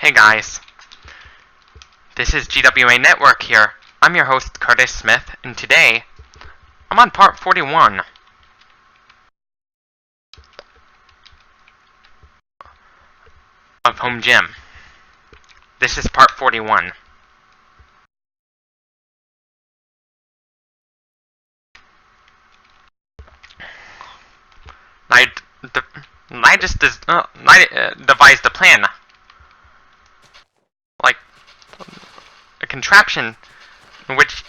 Hey guys, this is GWA Network here. I'm your host Curtis Smith, and today I'm on part 41 of Home Gym. This is part 41. I just devised a plan, like a contraption in which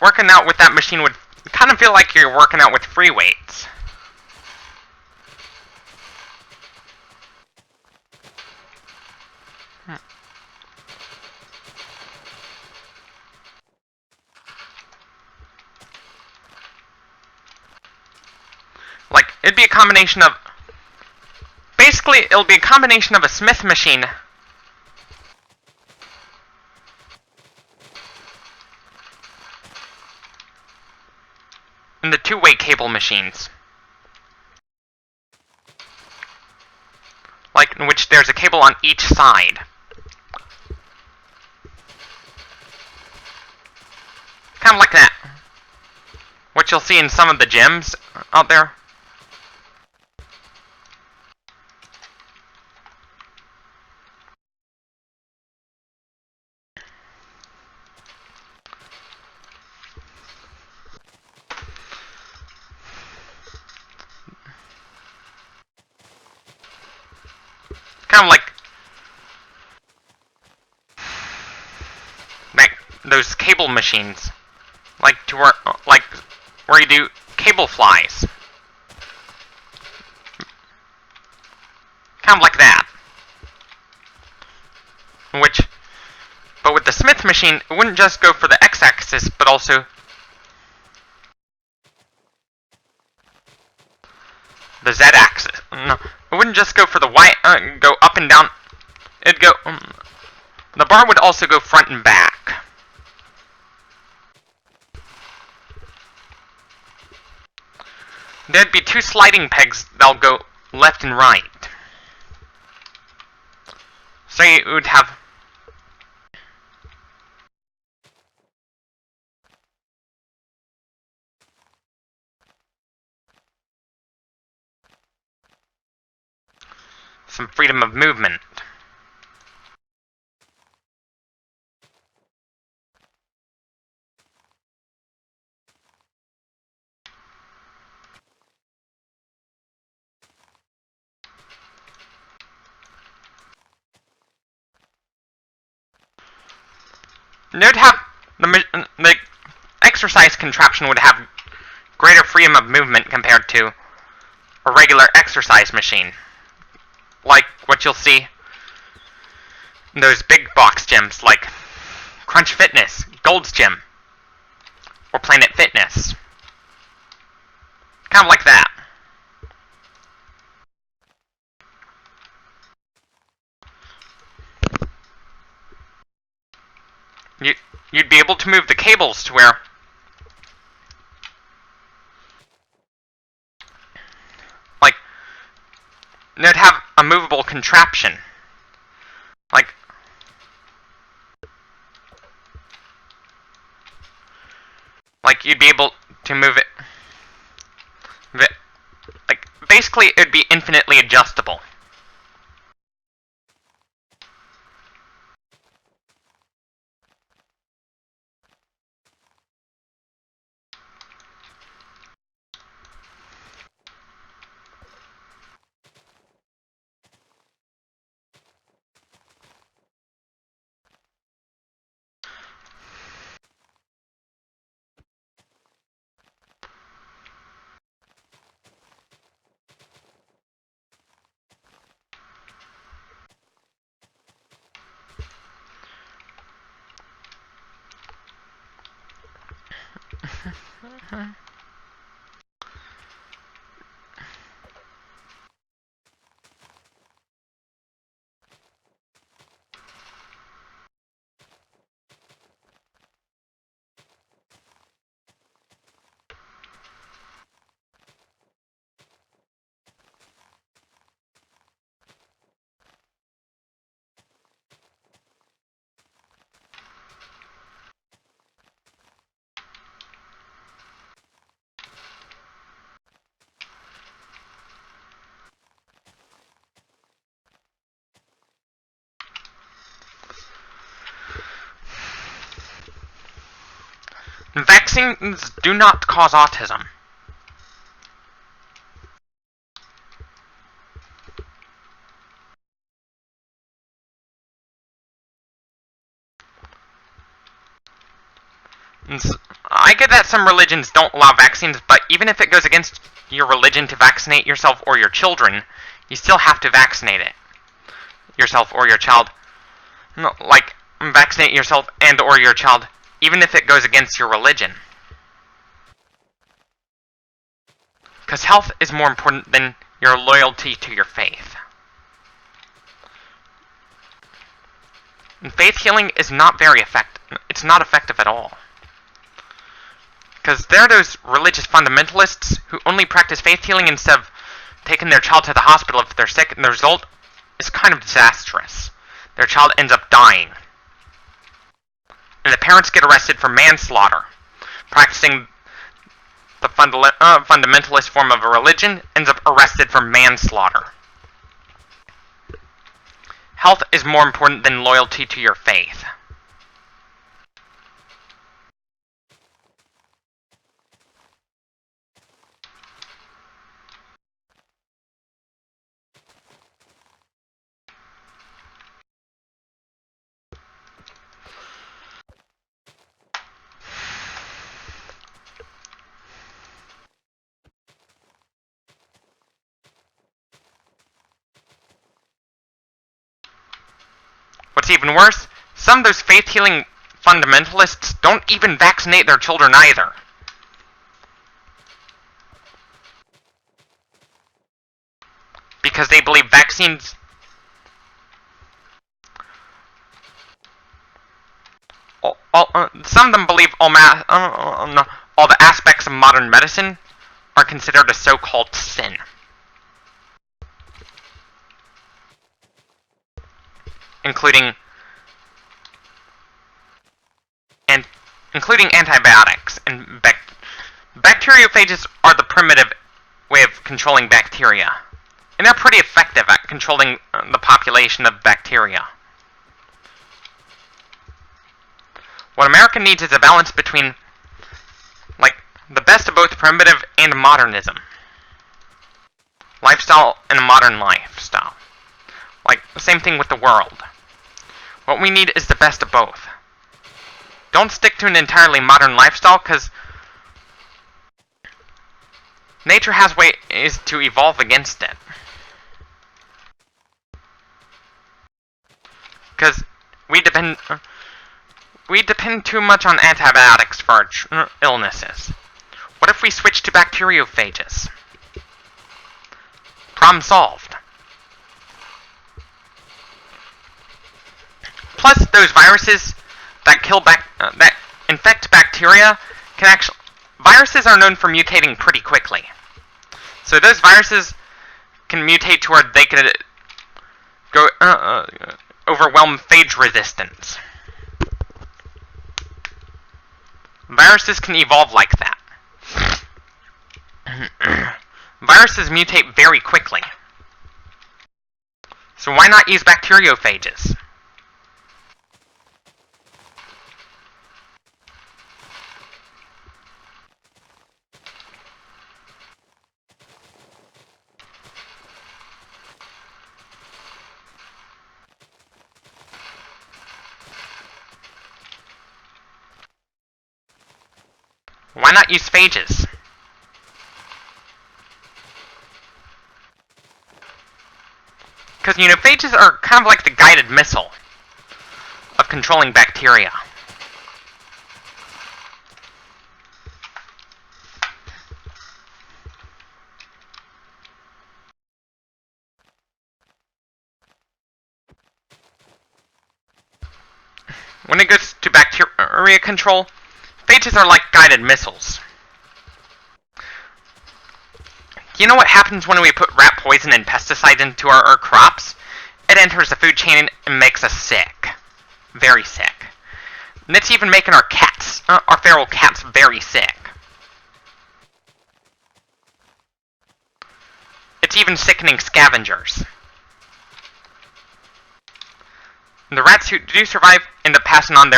working out with that machine would kind of feel like you're working out with free weights. Like, it'd be a combination of... Basically, it'll be a combination of a Smith machine and the two-way cable machines. Like, in which there's a cable on each side. Kind of like that. What you'll see in some of the gyms out there. Kind of like those cable machines, like where you do cable flies, kind of like that. But with the Smith machine, it wouldn't just go for the x-axis, but also the z-axis. No, it wouldn't just go for the y, go up and down. It'd go. The bar would also go front and back. There'd be two sliding pegs that'll go left and right. So you would have some freedom of movement. Note how the exercise contraption would have greater freedom of movement compared to a regular exercise machine. Like what you'll see in those big box gyms like Crunch Fitness, Gold's Gym, or Planet Fitness. Kind of like that. You'd be able to move the cables to where they'd have a movable contraption. Like you'd be able to move it. Like, basically, it'd be infinitely adjustable. Vaccines do not cause autism. I get that some religions don't allow vaccines, but even if it goes against your religion to vaccinate yourself or your children, you still have to vaccinate it. Yourself or your child. No, like, vaccinate yourself and or your child, even if it goes against your religion. Because health is more important than your loyalty to your faith. And faith healing is not very effective. It's not effective at all. Because there are those religious fundamentalists who only practice faith healing instead of taking their child to the hospital if they're sick, and the result is kind of disastrous. Their child ends up dying. And the parents get arrested for manslaughter. Practicing the fundamentalist form of a religion ends up arrested for manslaughter. Health is more important than loyalty to your faith. What's even worse, some of those faith-healing fundamentalists don't even vaccinate their children either. Because they believe vaccines... some of them believe all the aspects of modern medicine are considered a so-called sin. Including antibiotics and bacteriophages are the primitive way of controlling bacteria, and they're pretty effective at controlling the population of bacteria. What America needs is a balance between, like, the best of both primitive and modernism. Lifestyle and a modern lifestyle. Like, the same thing with the world. What we need is the best of both. Don't stick to an entirely modern lifestyle, because nature has ways to evolve against it. Because we depend too much on antibiotics for our illnesses. What if we switch to bacteriophages? Problem solved. Plus, those viruses that that infect bacteria can actually... Viruses are known for mutating pretty quickly. So those viruses can mutate to where they could go overwhelm phage resistance. Viruses can evolve like that. Viruses mutate very quickly. So why not use bacteriophages? Why not use phages? Because, phages are kind of like the guided missile of controlling bacteria. When it goes to bacteria control, phages are like guided missiles. You know what happens when we put rat poison and pesticide into our crops? It enters the food chain and makes us sick. Very sick. And it's even making our cats, our feral cats, very sick. It's even sickening scavengers. And the rats who do survive end up passing on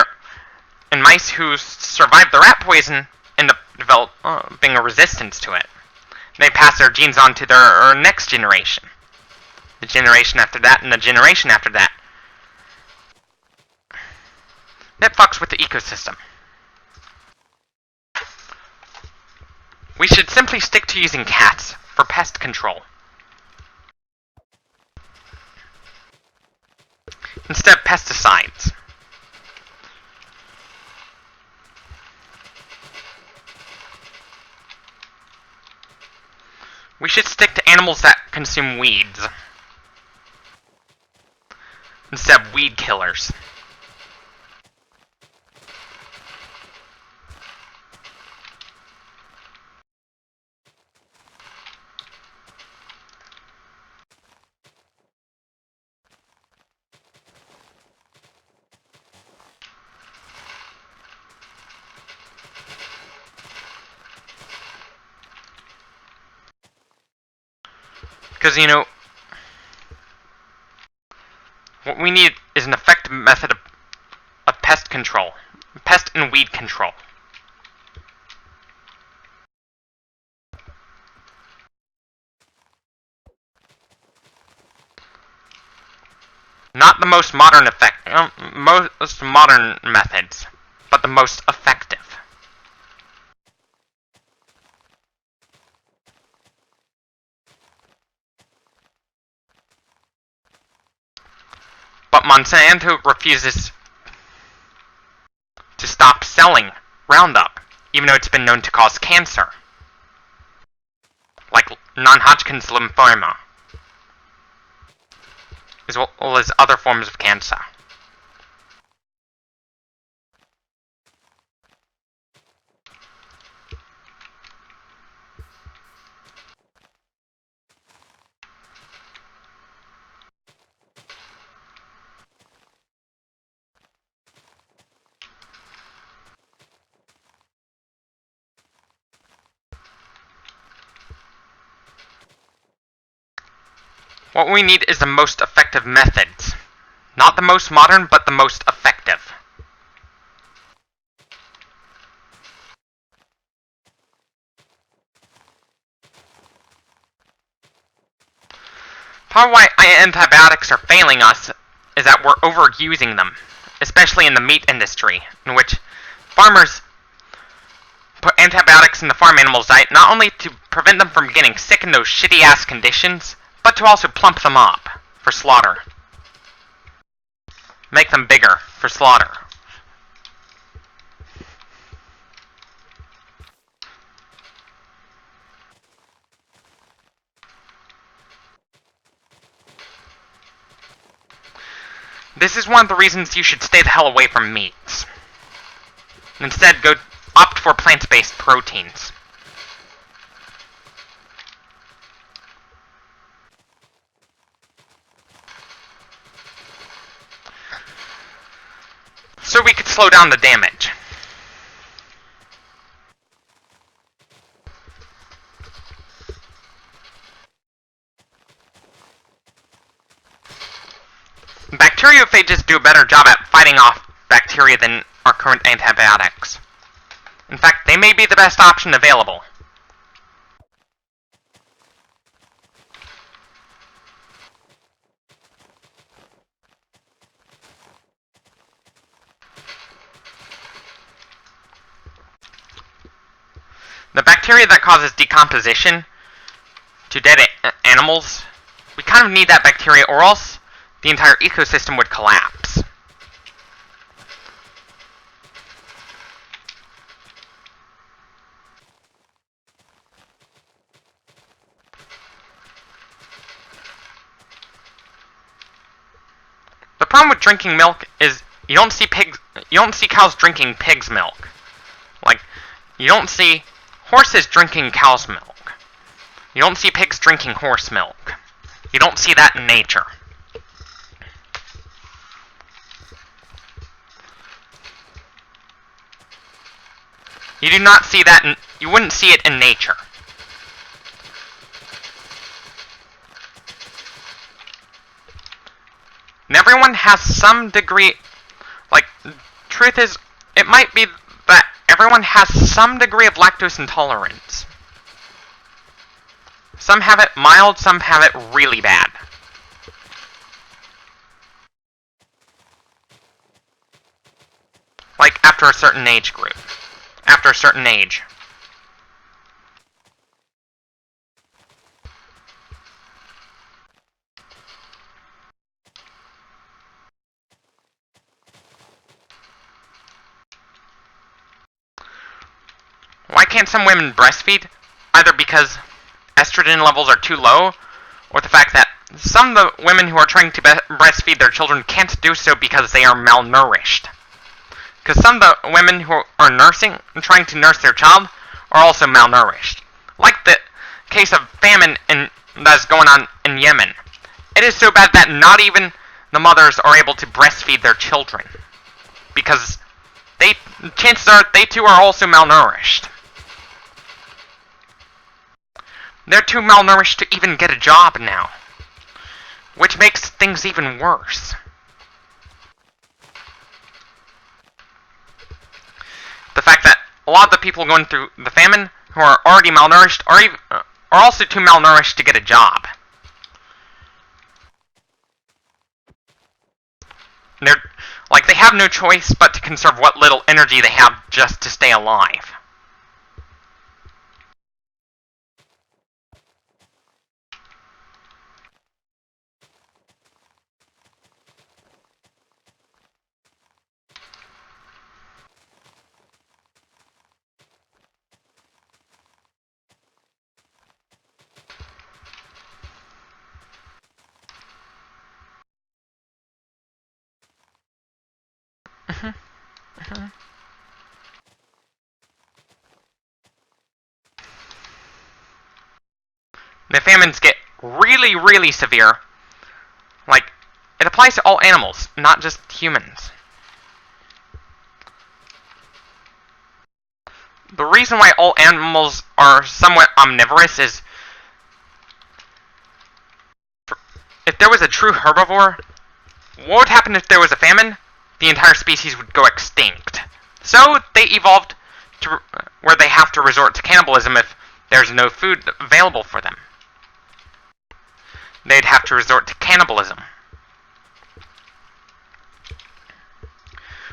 and mice who survived the rat poison end up developing a resistance to it. They pass their genes on to their next generation. The generation after that, and the generation after that. That fucks with the ecosystem. We should simply stick to using cats for pest control, instead of pesticides. We should stick to animals that consume weeds, instead of weed killers. Because, you know, what we need is an effective method of pest control. Pest and weed control. Not the most modern methods, but the most effective. But Monsanto refuses to stop selling Roundup, even though it's been known to cause cancer, like non-Hodgkin's lymphoma, as well as other forms of cancer. What we need is the most effective methods. Not the most modern, but the most effective. Part of why antibiotics are failing us is that we're overusing them, especially in the meat industry, in which farmers put antibiotics in the farm animals' diet not only to prevent them from getting sick in those shitty-ass conditions, but to also plump them up for slaughter. Make them bigger for slaughter. This is one of the reasons you should stay the hell away from meats. Instead, opt for plant-based proteins. So we could slow down the damage. Bacteriophages do a better job at fighting off bacteria than our current antibiotics. In fact, they may be the best option available. The bacteria that causes decomposition to dead animals, we kind of need that bacteria, or else the entire ecosystem would collapse. The problem with drinking milk is you don't see cows drinking pig's milk. Like, you don't see horses drinking cow's milk. You don't see pigs drinking horse milk. You don't see that in nature. You do not see that you wouldn't see it in nature. And everyone has some degree, like, truth is, it might be that everyone has some degree of lactose intolerance. Some have it mild, some have it really bad. Like, after a certain age group. After a certain age. Why can't some women breastfeed? Either because estrogen levels are too low, or the fact that some of the women who are trying to breastfeed their children can't do so because they are malnourished. Because some of the women who are nursing and trying to nurse their child are also malnourished. Like the case of famine that's going on in Yemen. It is so bad that not even the mothers are able to breastfeed their children. Because chances are they too are also malnourished. They're too malnourished to even get a job now. Which makes things even worse. The fact that a lot of the people going through the famine who are already malnourished are also too malnourished to get a job. They have no choice but to conserve what little energy they have just to stay alive. The famines get really, really severe. Like, it applies to all animals, not just humans. The reason why all animals are somewhat omnivorous is if there was a true herbivore, what would happen if there was a famine? The entire species would go extinct. So they evolved to where they have to resort to cannibalism if there's no food available for them. They'd have to resort to cannibalism.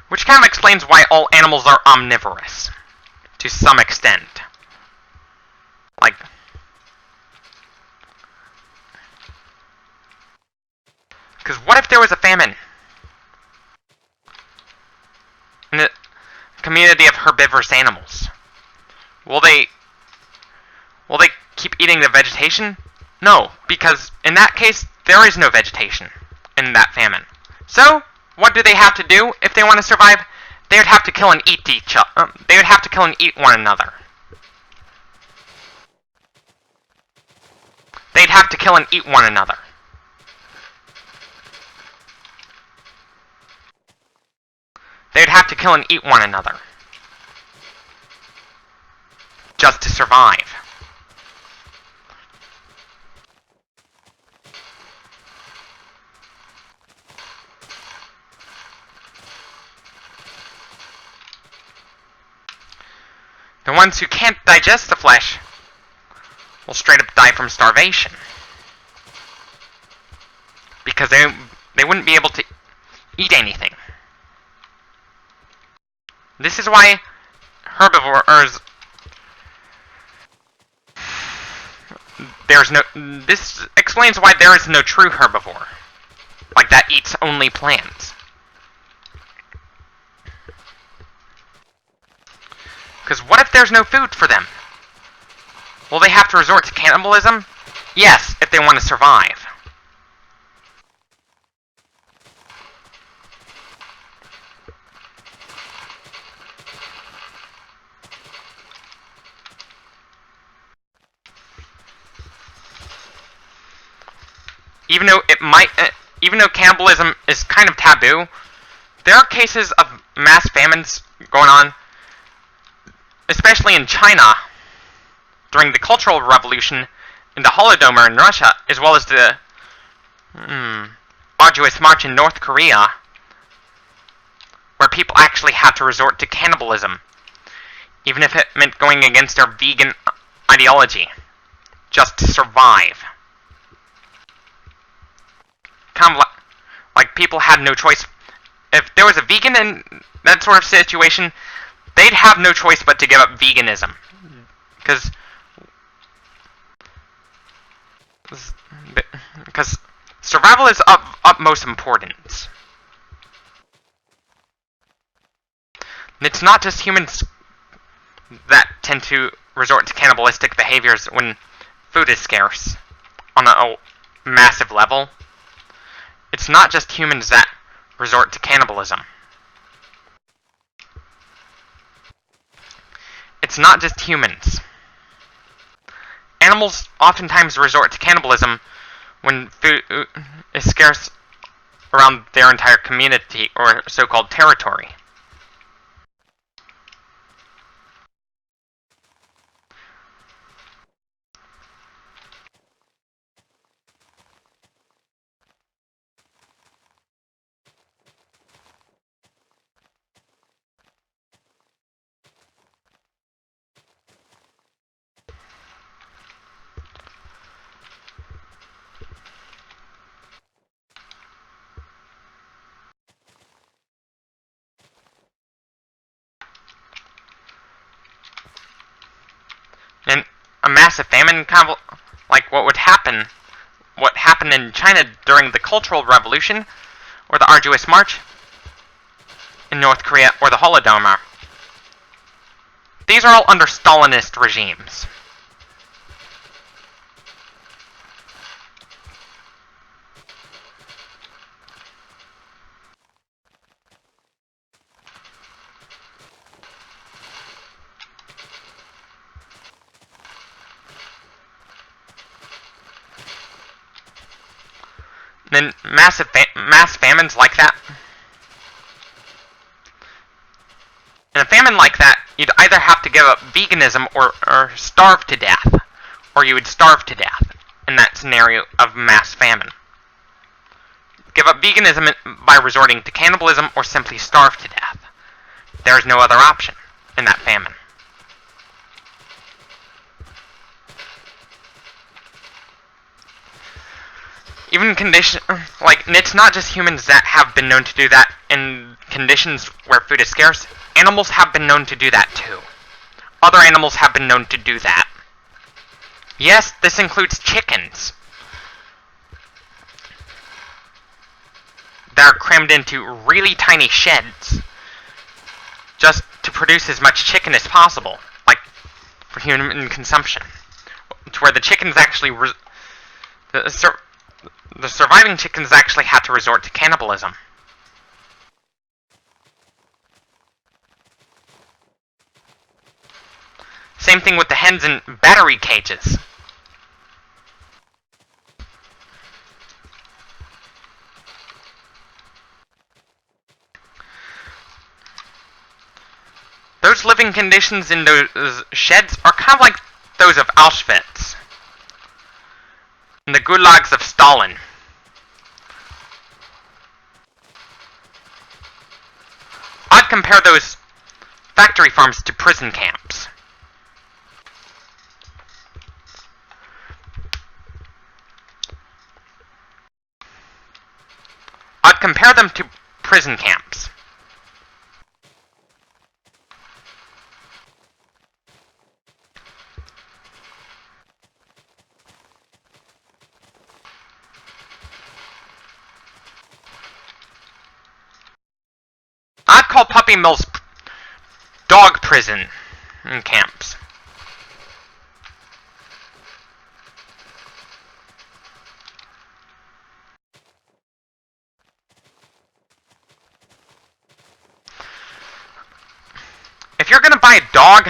Which kind of explains why all animals are omnivorous. To some extent. Like, because what if there was a famine in a community of herbivorous animals? Will they keep eating the vegetation? No, because in that case, there is no vegetation in that famine. So, what do they have to do if they want to survive? They would have to kill and eat each other. They would have to kill and eat one another. They'd have to kill and eat one another. They'd have to kill and eat one another. Just to survive. The ones who can't digest the flesh will straight up die from starvation. Because they wouldn't be able to eat anything. This is why herbivores... This explains why there is no true herbivore. Like that eats only plants. Because what if there's no food for them? Will they have to resort to cannibalism? Yes, if they want to survive. Even though cannibalism is kind of taboo, there are cases of mass famines going on, especially in China, during the Cultural Revolution, in the Holodomor in Russia, as well as the arduous march in North Korea, where people actually had to resort to cannibalism, even if it meant going against their vegan ideology, just to survive. Kind of like people had no choice. If there was a vegan in that sort of situation, they'd have no choice but to give up veganism. Because survival is of utmost importance. And it's not just humans that tend to resort to cannibalistic behaviors when food is scarce on a massive level. It's not just humans that resort to cannibalism. It's not just humans. Animals oftentimes resort to cannibalism when food is scarce around their entire community or so-called territory. And a massive famine, kind of like what happened in China during the Cultural Revolution, or the Arduous March, in North Korea, or the Holodomor. These are all under Stalinist regimes. Then mass famines like that. In a famine like that, you'd either have to give up veganism or starve to death. Or you would starve to death in that scenario of mass famine. Give up veganism by resorting to cannibalism or simply starve to death. There is no other option in that famine. Even and it's not just humans that have been known to do that in conditions where food is scarce. Animals have been known to do that too. Other animals have been known to do that. Yes, this includes chickens. That are crammed into really tiny sheds just to produce as much chicken as possible, like for human consumption. To where the chickens actually the surviving chickens actually had to resort to cannibalism. Same thing with the hens in battery cages. Those living conditions in those sheds are kind of like those of Auschwitz and the gulags of Stalin. I'd compare those factory farms to prison camps. I'd compare them to prison camps. I'd call puppy mills dog prison camps. If you're gonna buy a dog,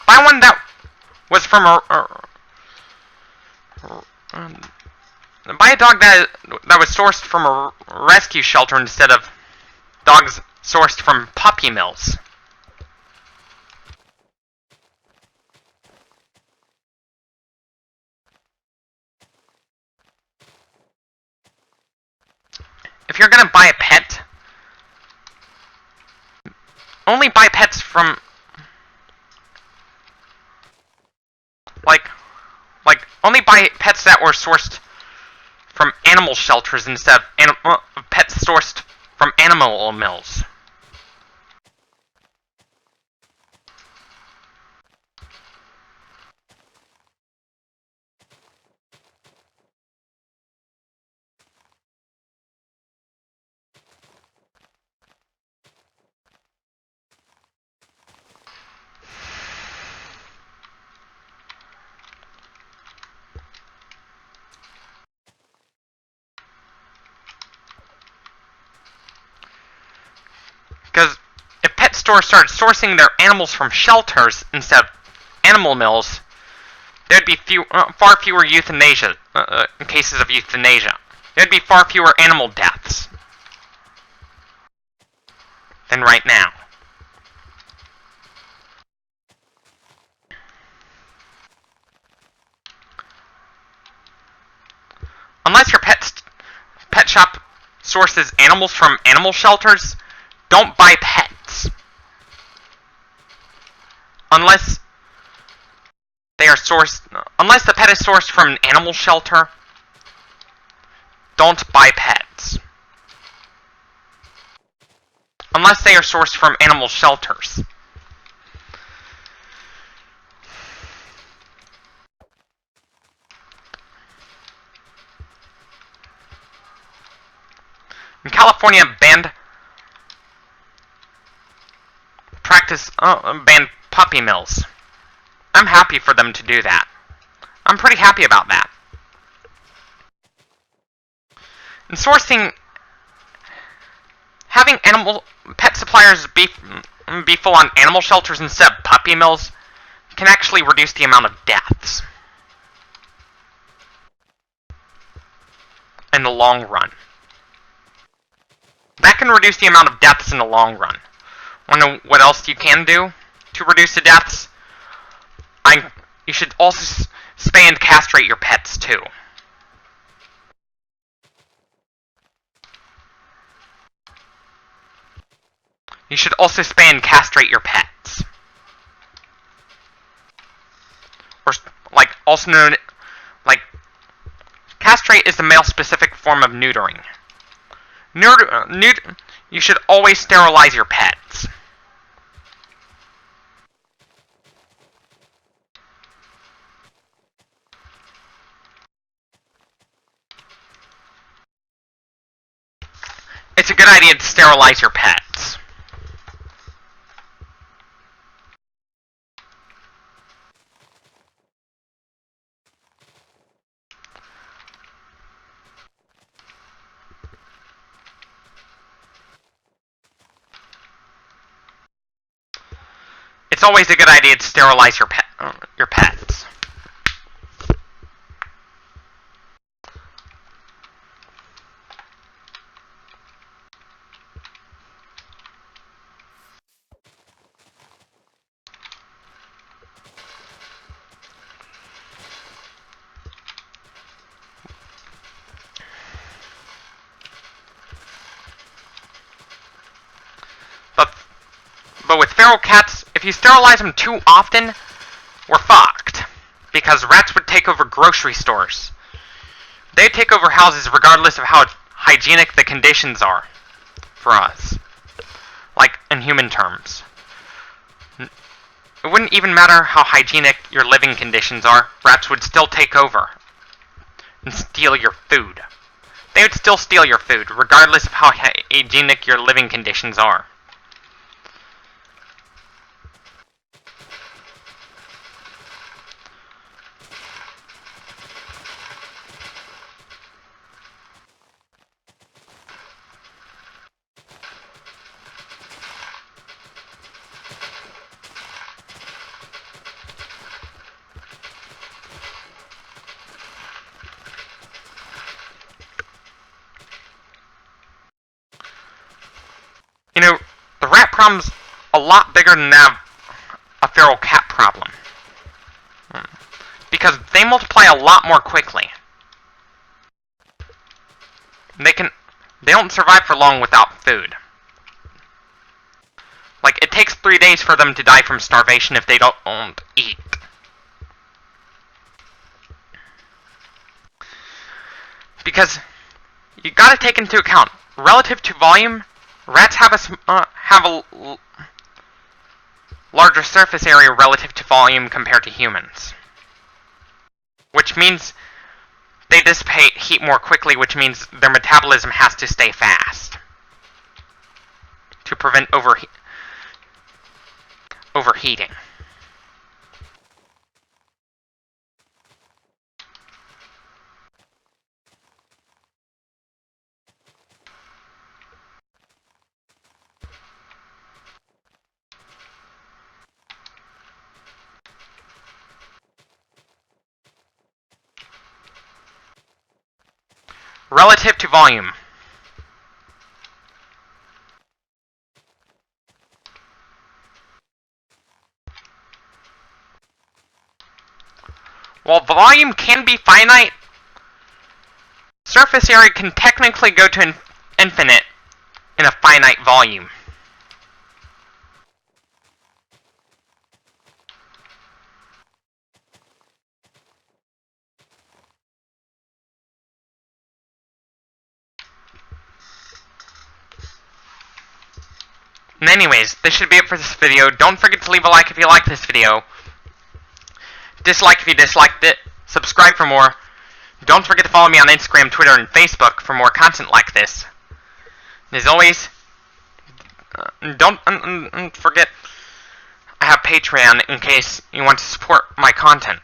buy one that was from buy a dog that was sourced from a rescue shelter instead of dogs sourced from puppy mills. If you're gonna buy a pet, only buy pets from only buy pets that were sourced from animal shelters instead of pets sourced from animal mills. Because if pet stores started sourcing their animals from shelters instead of animal mills, there'd be far fewer euthanasia cases of euthanasia. There'd be far fewer animal deaths than right now. Unless your pet shop sources animals from animal shelters, don't buy pets. Unless the pet is sourced from an animal shelter, don't buy pets. Unless they are sourced from animal shelters. In California, banned puppy mills. I'm happy for them to do that. I'm pretty happy about that. And having pet suppliers be full on animal shelters instead of puppy mills can actually reduce the amount of deaths in the long run. That can reduce the amount of deaths in the long run. Want to know what else you can do to reduce the deaths? You should also spay and castrate your pets too. You should also spay and castrate your pets. Or, also known, castrate is the male-specific form of neutering. You should always sterilize your pets. It's a good idea to sterilize your pets. It's always a good idea to sterilize your pets. But with feral cats, if you sterilize them too often, we're fucked. Because rats would take over grocery stores. They take over houses regardless of how hygienic the conditions are for us. In human terms. It wouldn't even matter how hygienic your living conditions are, rats would still take over and steal your food. They would still steal your food, regardless of how hygienic your living conditions are. The rat problem's a lot bigger than that of a feral cat problem. Because they multiply a lot more quickly. They don't survive for long without food. Like, it takes 3 days for them to die from starvation if they don't eat. Because you gotta take into account, relative to volume, rats have a larger surface area relative to volume compared to humans. Which means they dissipate heat more quickly, which means their metabolism has to stay fast to prevent overheating. Relative to volume. While volume can be finite, surface area can technically go to infinite in a finite volume. And anyways, this should be it for this video. Don't forget to leave a like if you like this video. Dislike if you disliked it. Subscribe for more. Don't forget to follow me on Instagram, Twitter, and Facebook for more content like this. And as always, don't forget I have Patreon in case you want to support my content.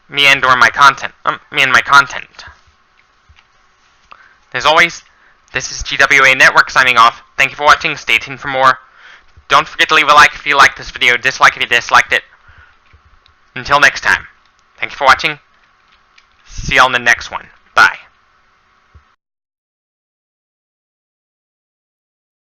Me and my content. As always, this is GWA Network signing off. Thank you for watching. Stay tuned for more. Don't forget to leave a like if you liked this video. Dislike if you disliked it. Until next time. Thank you for watching. See y'all in the next one.